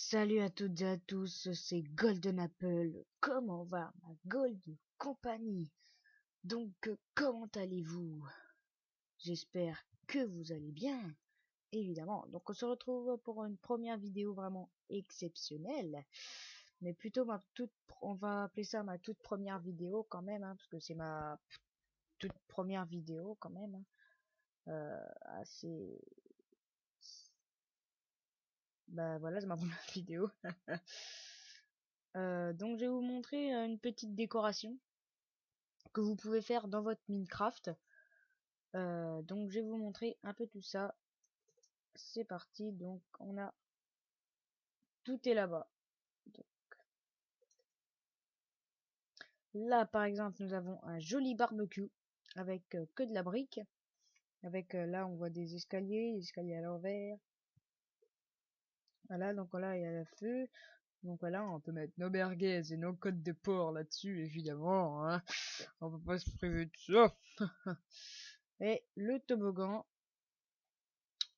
Salut à toutes et à tous, c'est Golden Apple. Comment va ma Gold compagnie? Comment allez-vous? J'espère que vous allez bien, évidemment. Donc, on se retrouve pour une première vidéo vraiment exceptionnelle. Mais plutôt on va appeler ça ma toute première vidéo quand même, hein, parce que c'est ma toute première vidéo quand même. Hein. Assez... Bah voilà, c'est ma première vidéo. Donc je vais vous montrer une petite décoration que vous pouvez faire dans votre Minecraft. Donc je vais vous montrer un peu tout ça. C'est parti. Donc on a tout est là-bas. Donc, là par exemple nous avons un joli barbecue avec que de la brique. Avec là on voit des escaliers à l'envers. Voilà, donc là il y a le feu. Donc voilà, on peut mettre nos merguez et nos côtes de porc là-dessus, évidemment. Hein. On peut pas se priver de ça. Et le toboggan.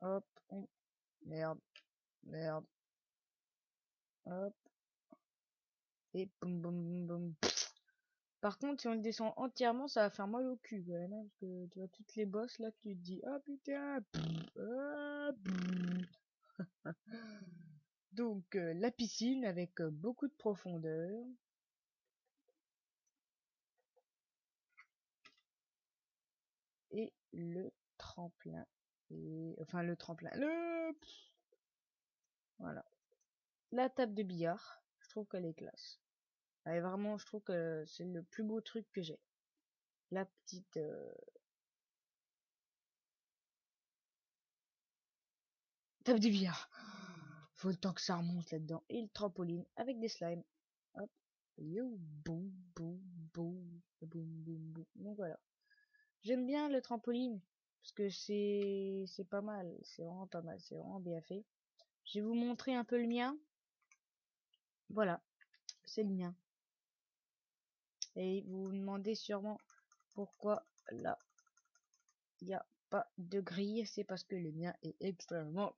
Hop, merde, merde. Hop, et boum boum boum boum. Par contre, si on le descend entièrement, ça va faire mal au cul quand même, hein, parce que tu vois toutes les bosses là que tu te dis, ah putain. Donc la piscine avec beaucoup de profondeur. Et le tremplin. Et enfin le tremplin. Voilà. La table de billard. Je trouve qu'elle est classe. Elle est vraiment, je trouve que c'est le plus beau truc que j'ai. La petite table de billard. Faut le temps que ça remonte là-dedans. Et le trampoline avec des slimes. Hop. Yo, boum, boum, boum, boum, boum, boum. Donc voilà. J'aime bien le trampoline. Parce que c'est pas mal. C'est vraiment pas mal. C'est vraiment bien fait. Je vais vous montrer un peu le mien. Voilà. C'est le mien. Et vous vous demandez sûrement pourquoi là, il n'y a pas de grille. C'est parce que le mien est extrêmement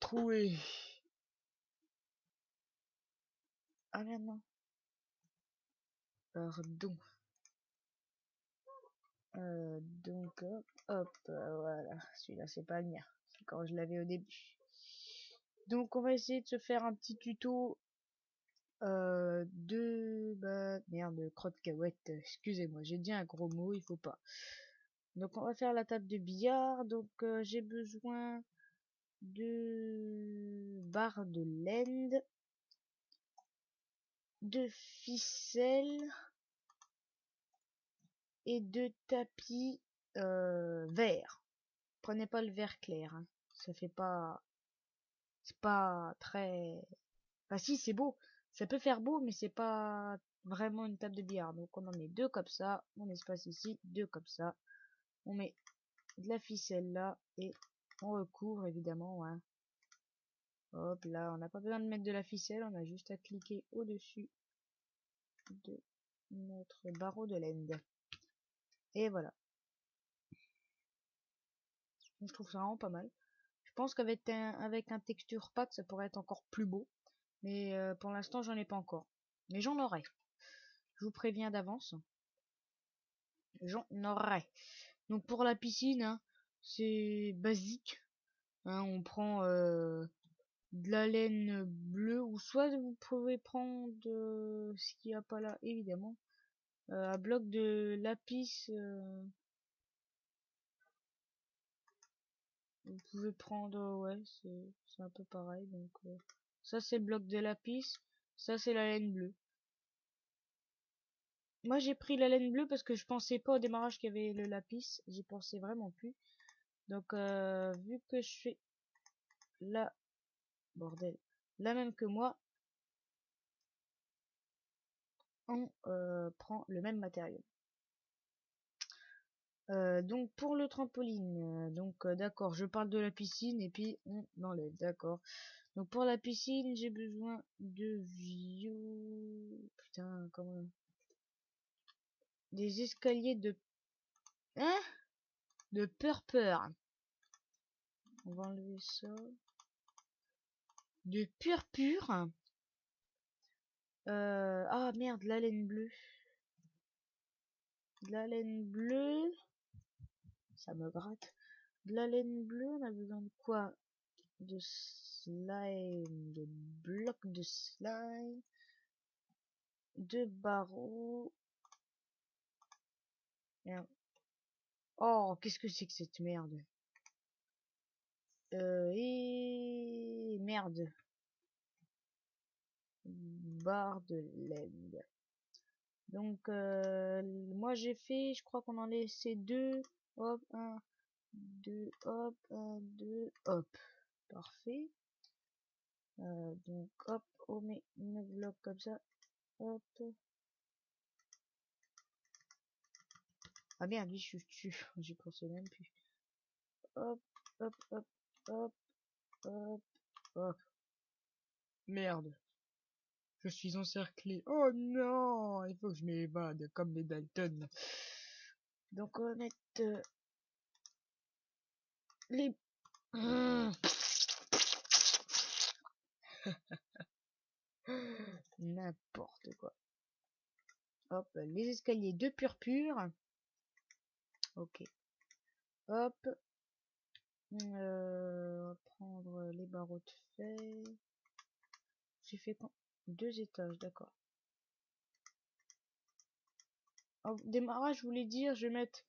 troué. Ah merde, non. Pardon. Donc, hop, voilà. Celui-là, c'est pas le mien. C'est quand je l'avais au début. Donc, on va essayer de se faire un petit tuto bah, merde, crotte-cahuète. Excusez-moi, j'ai dit un gros mot, il faut pas. Donc, on va faire la table de billard. Donc, j'ai besoin de barres de laine, de ficelles et de tapis vert. Prenez pas le vert clair, hein. Ça fait pas, c'est pas très, enfin si c'est beau, ça peut faire beau, mais c'est pas vraiment une table de billard. Donc on en met deux comme ça, on espace ici, deux comme ça, on met de la ficelle là et on recouvre évidemment, hein. Hop là, on n'a pas besoin de mettre de la ficelle, on a juste à cliquer au dessus de notre barreau de laine. Et voilà. Je trouve ça vraiment pas mal. Je pense qu'avec avec un texture pack, ça pourrait être encore plus beau. Mais pour l'instant, j'en ai pas encore. Mais j'en aurai. Je vous préviens d'avance. J'en aurai. Donc pour la piscine, hein, c'est basique. Hein, on prend de la laine bleue ou soit vous pouvez prendre ce qu'il n'y a pas là, évidemment. Un bloc de lapis. Vous pouvez prendre, ouais, c'est un peu pareil. Donc ça c'est le bloc de lapis. Ça c'est la laine bleue. Moi j'ai pris la laine bleue parce que je pensais pas au démarrage qu'il y avait le lapis, j'y pensais vraiment plus. Donc vu que je fais la bordel, la même que moi, on prend le même matériau. Donc pour le trampoline, d'accord, je parle de la piscine et puis on enlève, d'accord. Donc pour la piscine, j'ai besoin de vieux, putain, comment, des escaliers de, hein, de peur. On va enlever ça. de pur. Ah merde, la laine bleue. De la laine bleue. Ça me gratte. De la laine bleue, on a besoin de quoi? De slime, de blocs de slime, de barreaux. Merde. Oh, qu'est-ce que c'est que cette merde? Et merde. Barre de laine. Donc, moi j'ai fait, je crois qu'on en laissait deux. Hop, un, deux, hop, un, deux, hop. Parfait. Donc, hop, on met une bloc comme ça. Hop. Ah merde, oui, je suis dessus. J'y pensais même plus. Hop, hop, hop, hop, hop, hop. Merde. Je suis encerclé. Oh non, il faut que je m'évade comme les Dalton. Donc on va mettre les... N'importe quoi. Hop, les escaliers de pur. Ok. Hop. On va prendre les barreaux de fer. J'ai fait quand 2 étages, d'accord. Au démarrage, je voulais dire, je vais mettre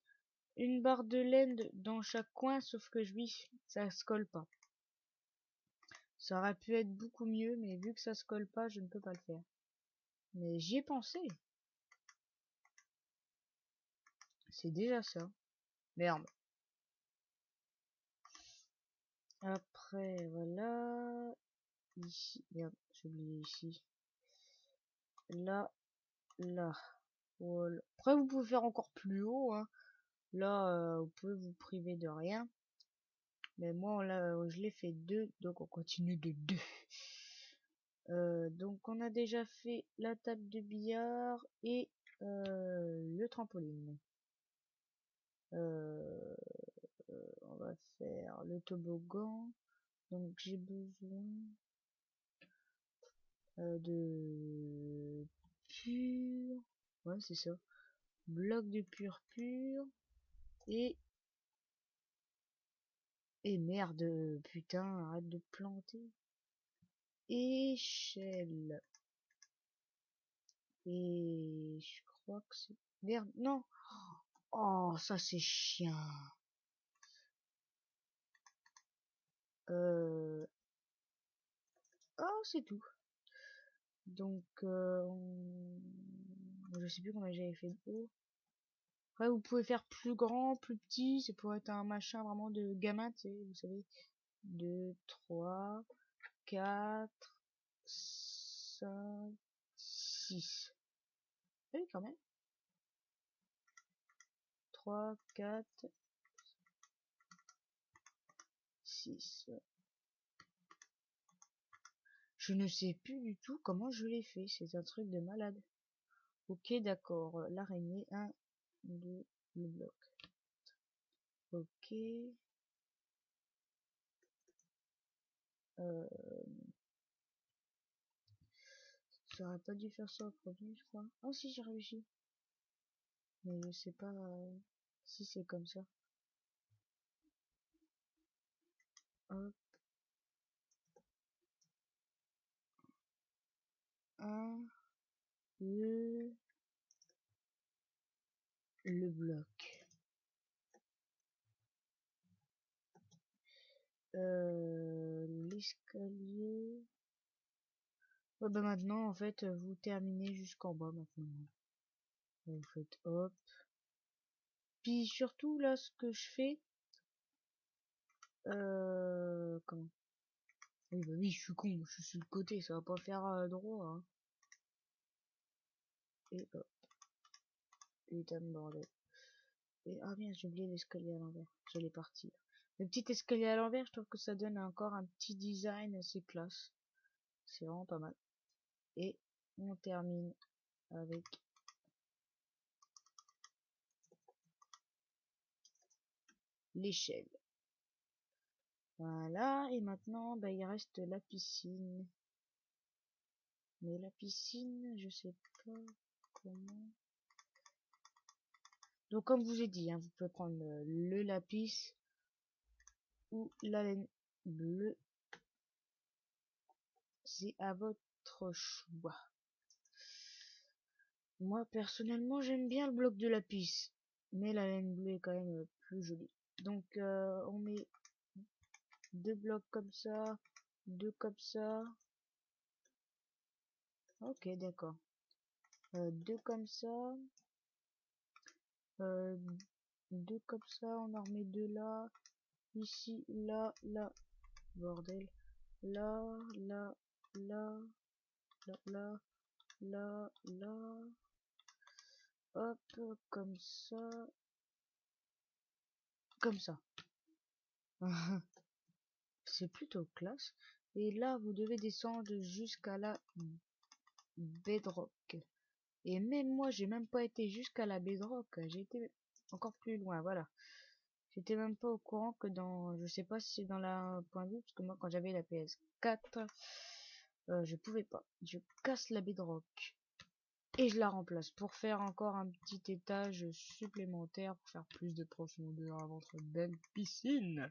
une barre de laine dans chaque coin, sauf que ça se colle pas. Ça aurait pu être beaucoup mieux, mais vu que ça se colle pas, je ne peux pas le faire. Mais j'y ai pensé. C'est déjà ça. Merde. Après, voilà. Ici. Merde, j'ai oublié ici. Là. Là. Voilà. Après, vous pouvez faire encore plus haut, hein. Là, vous pouvez vous priver de rien. Mais moi, là, je l'ai fait 2, donc on continue de 2. Donc on a déjà fait la table de billard et le trampoline. On va faire le toboggan. Donc j'ai besoin de pur. Ouais, c'est ça. Bloc de pur. Et merde, putain, arrête de planter. Échelle. Et je crois que c'est... Merde, non. Oh, ça c'est chiant. Oh, c'est tout. Donc, je sais plus combien j'avais fait de haut. Après, vous pouvez faire plus grand, plus petit. Ça pourrait être un machin vraiment de gamin, tu sais, vous savez. 2, 3, 4, 5, 6. Oui, quand même. 3, 4, 6. Je ne sais plus du tout comment je l'ai fait. C'est un truc de malade. Ok, d'accord. L'araignée, 1, 2, le bloc. Ok. J'aurais pas dû faire ça au premier, je crois. Oh si, j'ai réussi. Mais je sais pas si c'est comme ça. Hop. 1, le bloc. L'escalier. Ouais, bah maintenant, en fait, vous terminez jusqu'en bas maintenant. Vous faites hop. Puis surtout, là, ce que je fais... comment? Oui, bah oui, je suis con, je suis sur le côté, ça va pas faire droit, hein. Et hop. Putain de bordel. Et, ah bien, j'ai oublié l'escalier à l'envers. Je l'ai parti. Le petit escalier à l'envers, je trouve que ça donne encore un petit design assez classe. C'est vraiment pas mal. Et on termine avec l'échelle. Voilà, et maintenant, bah, il reste la piscine. Mais la piscine, je sais pas comment. Donc, comme je vous ai dit, hein, vous pouvez prendre le lapis ou la laine bleue. C'est à votre choix. Moi, personnellement, j'aime bien le bloc de lapis. Mais la laine bleue est quand même plus jolie. Donc, on met 2 blocs comme ça, 2 comme ça. Ok, d'accord. 2 comme ça. 2 comme ça, on en remet 2 là. Ici, là, là. Bordel. Là, là, là, là, là, là, là. Hop, comme ça. Comme ça. C'est plutôt classe. Et là, vous devez descendre jusqu'à la bedrock. Et même moi, j'ai même pas été jusqu'à la bedrock. J'ai été encore plus loin, voilà. J'étais même pas au courant que dans... Je sais pas si c'est dans la point de vue, parce que moi, quand j'avais la PS4, je pouvais pas. Je casse la bedrock. Et je la remplace pour faire encore un petit étage supplémentaire pour faire plus de profondeur à votre belle piscine.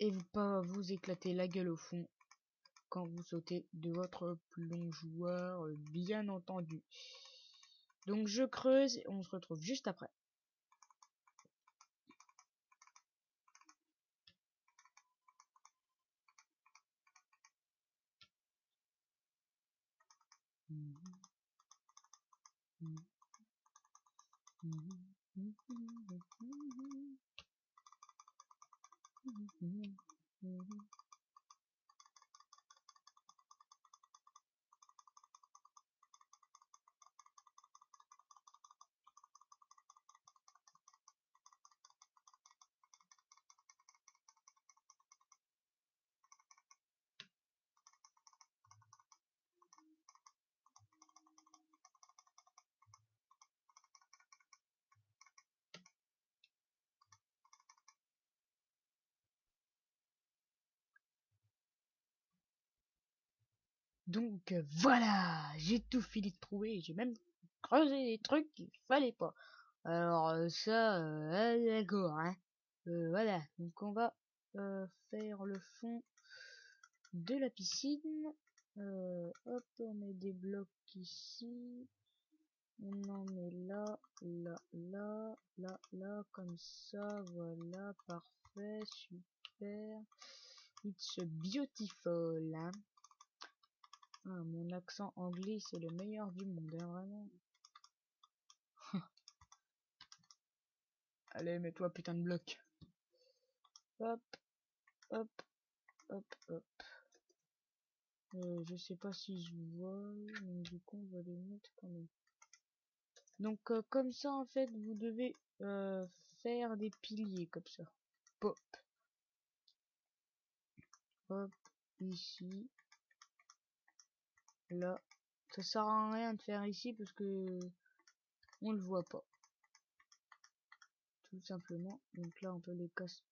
Et vous pas vous éclater la gueule au fond quand vous sautez de votre plongeoir, bien entendu. Donc je creuse et on se retrouve juste après. Donc voilà, j'ai tout fini de trouver, j'ai même creusé des trucs qu'il fallait pas. Alors ça, d'accord, hein. Voilà, donc on va faire le fond de la piscine. Hop, on met des blocs ici. On en met là, là, là, là, là, comme ça, voilà, parfait, super. It's beautiful, hein. Ah, mon accent anglais, c'est le meilleur du monde, hein, vraiment. Allez, mets-toi putain de bloc. Hop, hop, hop, hop. Je sais pas si je vois, mais du coup, on va les mettre quand même. Donc, comme ça, en fait, vous devez faire des piliers comme ça. Pop, hop, ici, là. Ça sert à rien de faire ici parce que on le voit pas. Tout simplement. Donc là, on peut les casser.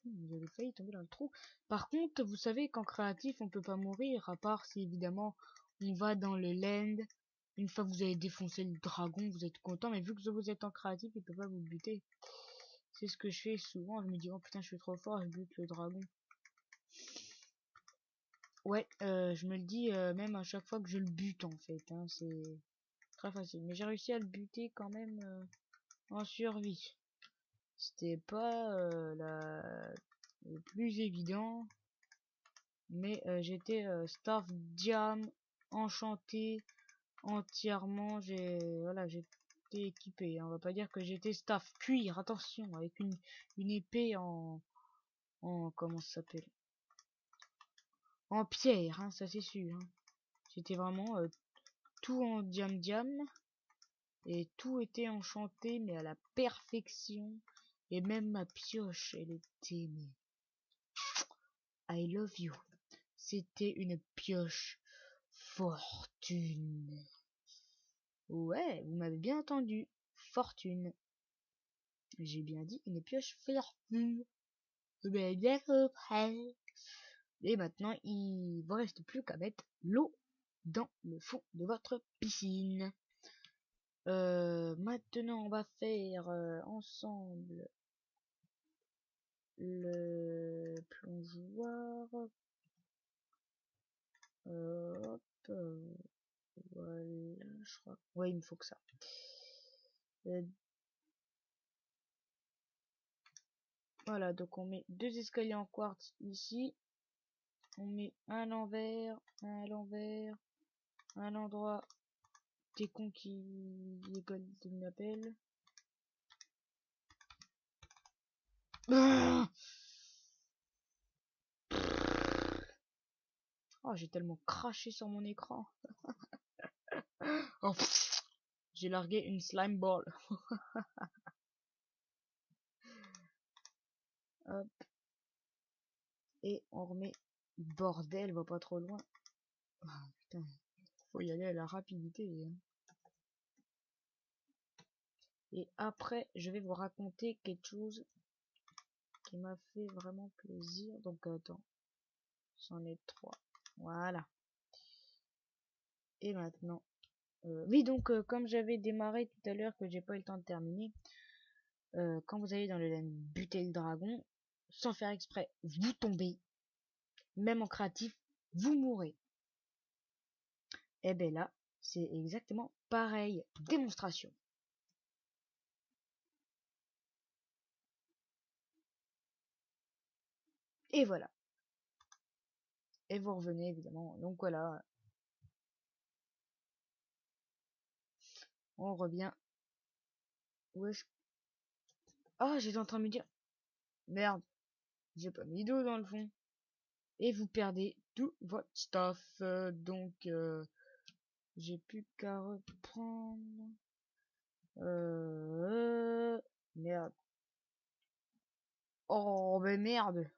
Vous avez failli tomber dans le trou. Par contre, vous savez qu'en créatif, on peut pas mourir, à part si évidemment on va dans le land. Une fois que vous avez défoncé le dragon, vous êtes content, mais vu que vous êtes en créatif, il peut pas vous buter. C'est ce que je fais souvent, je me dis oh putain je suis trop fort, je bute le dragon. Ouais, je me le dis même à chaque fois que je le bute en fait, hein, c'est très facile. Mais j'ai réussi à le buter quand même en survie. C'était pas le plus évident. Mais j'étais staff diam enchanté entièrement. Voilà, j'étais équipé, hein. On va pas dire que j'étais staff cuir, attention, avec une épée en comment ça s'appelle, en pierre, hein, ça c'est sûr, hein. J'étais vraiment tout en diam et tout était enchanté mais à la perfection. Et même ma pioche, elle était mais I love you. C'était une pioche fortune. Ouais, vous m'avez bien entendu. Fortune. J'ai bien dit une pioche fortune. Mais bien compris. Et maintenant, il vous reste plus qu'à mettre l'eau dans le fond de votre piscine. Maintenant, on va faire ensemble le plongeoir. Hop, voilà, je crois. Ouais, il me faut que ça. Voilà, donc on met 2 escaliers en quartz ici. On met un à l'envers, un à l'envers, un endroit. T'es con qui m'appelle. Ah, oh, j'ai tellement craché sur mon écran. Oh, j'ai largué une slime ball. Hop. Et on remet. Bordel, va pas trop loin. Ah, putain, faut y aller à la rapidité. Hein. Et après, je vais vous raconter quelque chose qui m'a fait vraiment plaisir. Donc attends, j'en ai 3. Voilà. Et maintenant, oui, donc comme j'avais démarré tout à l'heure que j'ai pas eu le temps de terminer, quand vous allez dans le LAN buter le dragon, sans faire exprès, vous tombez, même en créatif, vous mourrez. Et ben là, c'est exactement pareil. Démonstration. Et voilà. Et vous revenez évidemment. Donc voilà, on revient. Où est-ce... Ah, j'étais en train de me dire, merde, j'ai pas mis d'eau dans le fond. Et vous perdez tout votre stuff. Donc, j'ai plus qu'à reprendre. Merde. Oh, mais merde.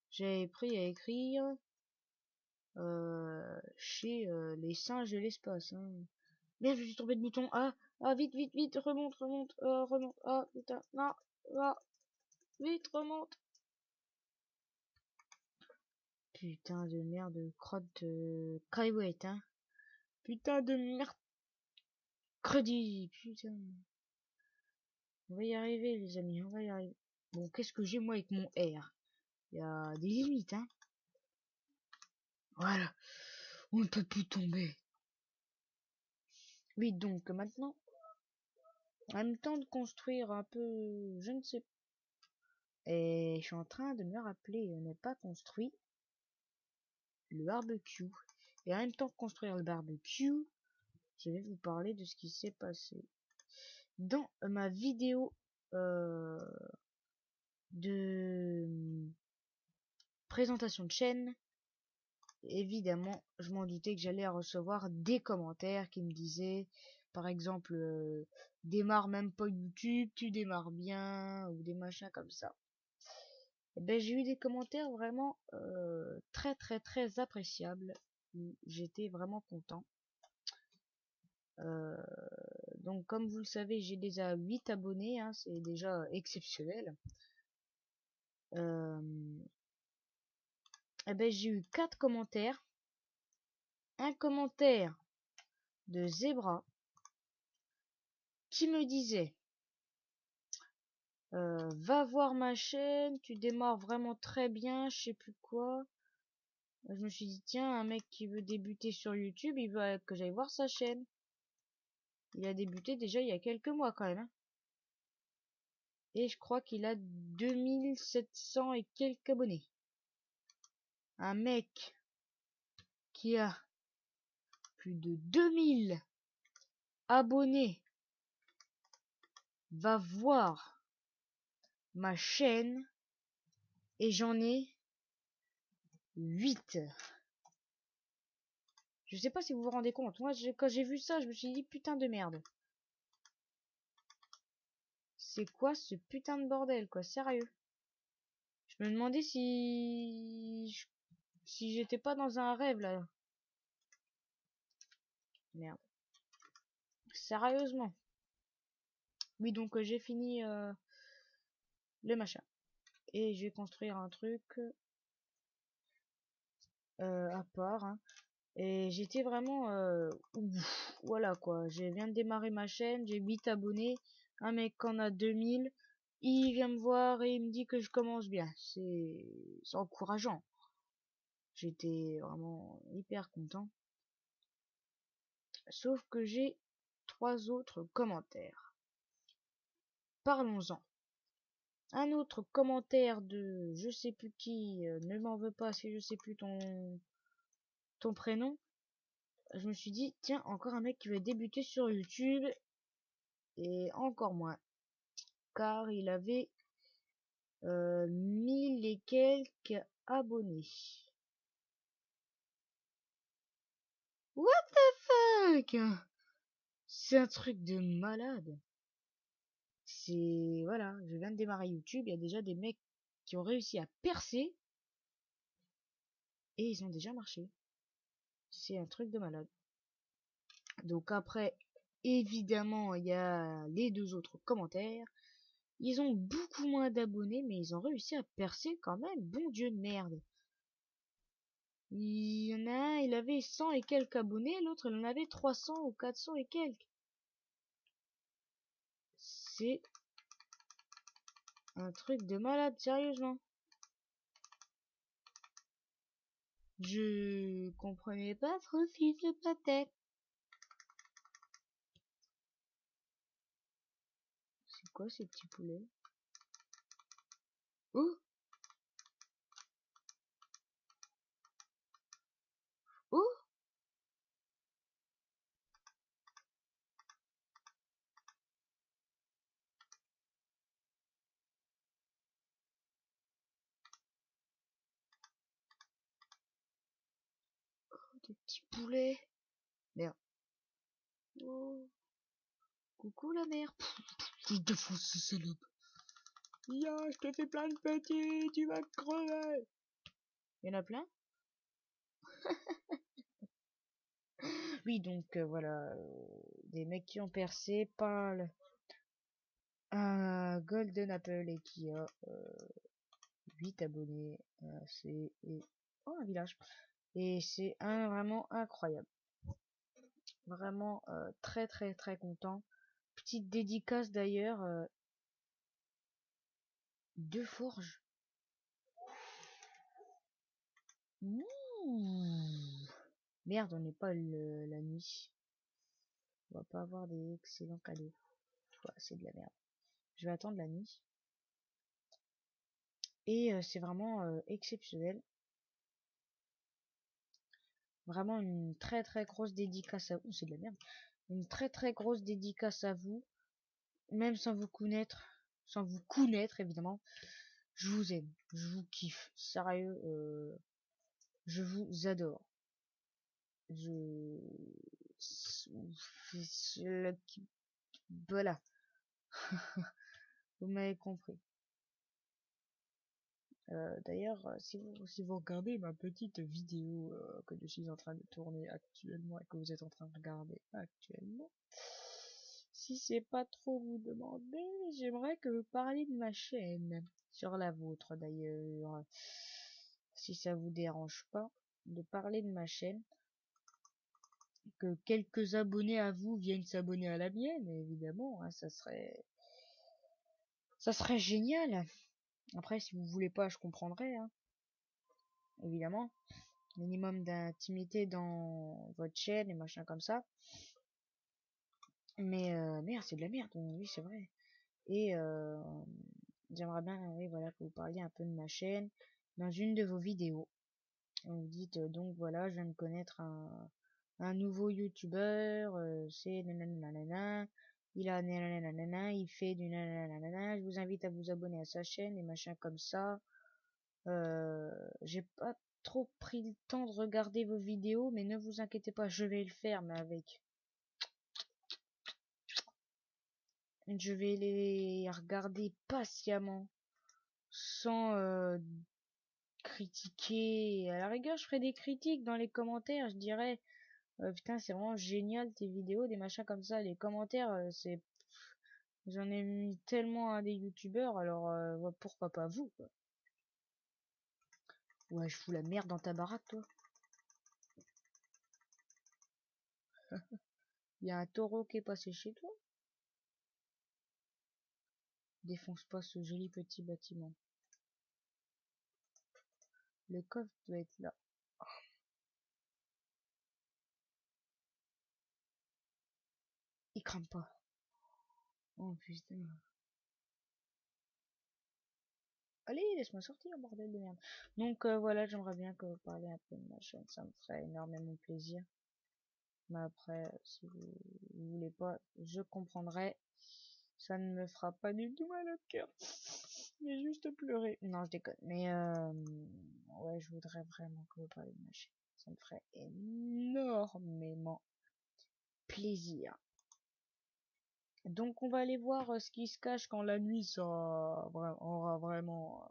J'avais pris à écrire chez les singes de l'espace. Hein. Merde, je suis tombé de bouton. Ah, ah, vite, vite, vite, remonte, remonte, remonte. Ah, putain, non, ah, vite, remonte. Putain de merde, crotte de Krywet, hein. Putain de merde, crédit, putain. On va y arriver, les amis, on va y arriver. Bon, qu'est-ce que j'ai, moi, avec mon R? Il y a des limites, hein. Voilà. On ne peut plus tomber. Oui, donc, maintenant, en même temps de construire un peu, je ne sais pas. Et je suis en train de me rappeler, on n'a pas construit le barbecue. Et en même temps de construire le barbecue, je vais vous parler de ce qui s'est passé. Dans ma vidéo de présentation de chaîne, évidemment, je m'en doutais que j'allais recevoir des commentaires qui me disaient, par exemple, démarre même pas YouTube, tu démarres bien, ou des machins comme ça. Et ben, j'ai eu des commentaires vraiment très très très appréciables. J'étais vraiment content. Donc, comme vous le savez, j'ai déjà 8 abonnés, hein, c'est déjà exceptionnel. Et ben, j'ai eu 4 commentaires. Un commentaire de Zebra qui me disait va voir ma chaîne, tu démarres vraiment très bien, je sais plus quoi. Je me suis dit tiens, un mec qui veut débuter sur YouTube, il veut que j'aille voir sa chaîne. Il a débuté déjà il y a quelques mois quand même. Hein. Et je crois qu'il a 2700 et quelques abonnés. Un mec qui a plus de 2000 abonnés va voir ma chaîne et j'en ai 8. Je sais pas si vous vous rendez compte. Moi, quand j'ai vu ça, je me suis dit putain de merde. C'est quoi ce putain de bordel, quoi, sérieux. Je me demandais si j'étais pas dans un rêve là. Merde. Sérieusement. Oui, donc j'ai fini le machin. Et je vais construire un truc à part. Hein. Et j'étais vraiment... voilà quoi, je viens de démarrer ma chaîne, j'ai 8 abonnés. Un mec en a 2000. Il vient me voir et il me dit que je commence bien. C'est encourageant. J'étais vraiment hyper content. Sauf que j'ai 3 autres commentaires. Parlons-en. Un autre commentaire de je sais plus qui, ne m'en veux pas si je sais plus ton prénom. Je me suis dit, tiens, encore un mec qui veut débuter sur YouTube. Et encore moins. Car il avait 1000 et quelques abonnés. What the fuck? C'est un truc de malade. C'est... Voilà, je viens de démarrer YouTube, il y a déjà des mecs qui ont réussi à percer. Et ils ont déjà marché. C'est un truc de malade. Donc après, évidemment, il y a les 2 autres commentaires. Ils ont beaucoup moins d'abonnés, mais ils ont réussi à percer quand même. Bon Dieu de merde. Il y en a un, il avait 100 et quelques abonnés, l'autre, il en avait 300 ou 400 et quelques. C'est un truc de malade, sérieusement. Je comprenais pas trop ce qui se passait. C'est quoi ces petits poulets? Oh! Oh! Des petits poulets. Merde. Oh! Coucou la mère. Je te défonce ce salope. Ya, je te fais plein de petits, tu vas crever. Il y en a plein? Oui, donc voilà, des mecs qui ont percé parlent un Golden Apple et qui a 8 abonnés. C'est oh, un village. Et c'est vraiment incroyable. Vraiment très très très content. Petite dédicace d'ailleurs de Forge. Mmh. Merde, on n'est pas la nuit. On va pas avoir des excellents cadeaux. Ouais, c'est de la merde. Je vais attendre la nuit. Et c'est vraiment exceptionnel. Vraiment une très très grosse dédicace à vous. C'est de la merde. Une très très grosse dédicace à vous. Même sans vous connaître. Sans vous connaître évidemment. Je vous aime. Je vous kiffe. Sérieux. Je vous adore. Je... Voilà. Vous m'avez compris. D'ailleurs, si vous regardez ma petite vidéo que je suis en train de tourner actuellement et que vous êtes en train de regarder actuellement, si c'est pas trop vous demander, j'aimerais que vous parliez de ma chaîne, sur la vôtre d'ailleurs, si ça vous dérange pas, de parler de ma chaîne, que quelques abonnés à vous viennent s'abonner à la mienne, évidemment, hein, ça serait génial. Après, si vous voulez pas, je comprendrai, hein, évidemment. Minimum d'intimité dans votre chaîne et machin comme ça. Mais merde, c'est de la merde, oui, c'est vrai. Et j'aimerais bien, oui, voilà, que vous parliez un peu de ma chaîne dans une de vos vidéos. Vous dites donc voilà, je viens de connaître un nouveau youtubeur, c'est nanana, il a nanana, il fait du nanana, je vous invite à vous abonner à sa chaîne et machin comme ça. J'ai pas trop pris le temps de regarder vos vidéos, mais ne vous inquiétez pas, je vais le faire, mais avec... Je vais les regarder patiemment, sans critiquer. À la rigueur, je ferai des critiques dans les commentaires, je dirais, putain, c'est vraiment génial tes vidéos, des machins comme ça. Les commentaires, c'est... J'en ai mis tellement à des youtubeurs, alors ouais, pourquoi pas vous, quoi. Ouais, je fous la merde dans ta baraque, toi. Il y a un taureau qui est passé chez toi. Défonce pas ce joli petit bâtiment. Le coffre doit être là. Il crame pas. Oh putain. Allez, laisse-moi sortir, bordel de merde. Donc voilà, j'aimerais bien que vous parliez un peu de ma chaîne, ça me ferait énormément plaisir. Mais après, si vous voulez pas, je comprendrai. Ça ne me fera pas du tout mal au cœur. Mais juste pleurer. Non, je déconne. Mais ouais, je voudrais vraiment que vous parliez de ma chaîne. Ça me ferait énormément plaisir. Donc on va aller voir ce qui se cache quand la nuit aura vraiment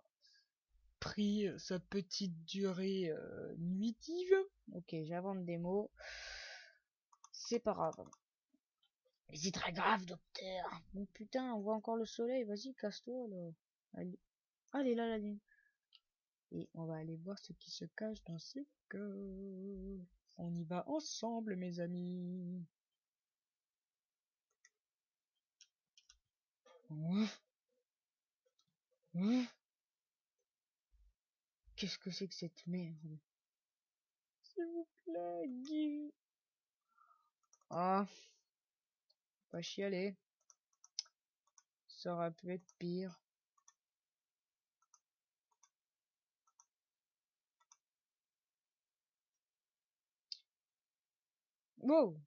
pris sa petite durée nuitive. Ok, j'invente des mots. C'est pas grave. Mais c'est très grave, docteur. Bon putain, on voit encore le soleil. Vas-y, casse-toi là. Allez. Allez là la lune. Et on va aller voir ce qui se cache dans ce cœurs. On y va ensemble, mes amis. Qu'est-ce que c'est que cette merde? S'il vous plaît, Guy. Ah, pas chialer. Ça aurait pu être pire. Wow!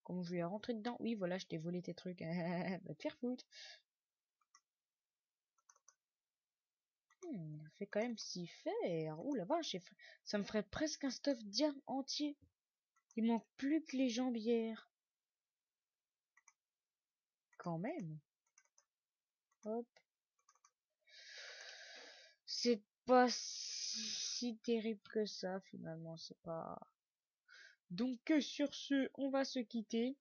Comment je vais rentrer dedans? Oui, voilà, je t'ai volé tes trucs. Va te faire foutre. Il fait quand même si faire. Ouh la vache, ça me ferait presque un stuff d'hier entier. Il manque plus que les jambières. Quand même. Hop. C'est pas si terrible que ça, finalement. C'est pas... Donc, sur ce, on va se quitter.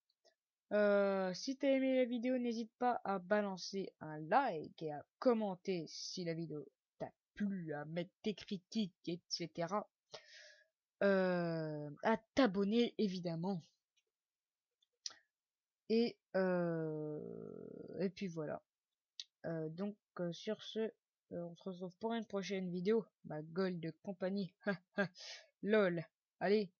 Si t'as aimé la vidéo, n'hésite pas à balancer un like et à commenter si la vidéo t'a plu, à mettre tes critiques, etc. À t'abonner, évidemment. Et puis voilà. Donc sur ce, on se retrouve pour une prochaine vidéo. Ma Gold de compagnie. LOL. Allez,